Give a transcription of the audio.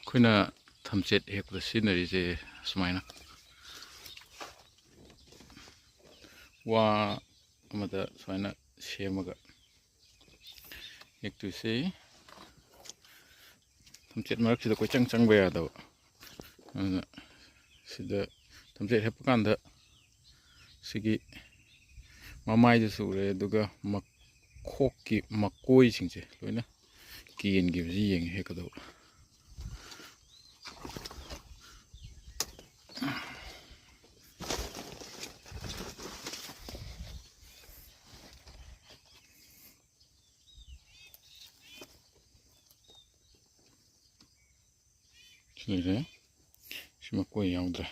ꯑꯩꯈꯣꯏꯅ ꯊꯝꯆꯦꯠ ꯍꯦꯛꯄꯗ ꯁꯤꯖꯤꯟꯅꯔꯤꯁꯦ ꯁꯨꯃꯥꯏꯅ ꯋꯥ ꯑꯃꯗ ꯁꯨꯃꯥꯏꯅ ꯁꯦꯝꯃꯒ ꯍꯦꯛꯇꯣꯏꯁꯤ ꯊꯝꯆꯦꯠ ꯃꯔꯛꯁꯤꯗ ꯀꯣꯏꯆꯪ ꯆꯪꯕ ꯌꯥꯗꯕ ꯑꯗꯨꯅ ꯁꯤꯗ ꯊꯝꯆꯦꯠ ꯍꯦꯛꯄ ꯀꯥꯟꯗ ꯁꯤꯒꯤ ꯃꯃꯥꯏꯗꯁꯨ ꯎꯔꯦ ꯑꯗꯨꯒ ꯃꯈꯣꯛꯀꯤ ꯃꯀꯣꯏꯁꯤꯡꯁꯦ ꯂꯣꯏꯅ ꯀꯦꯟꯈꯤꯕꯁꯤ ꯌꯦꯡꯉ ꯍꯦꯛꯀꯗꯧꯕ ꯁꯤ ꯂꯩꯔꯦ ꯁꯤ ꯃꯀꯣꯏ ꯌꯥꯎꯗ꯭ꯔꯦ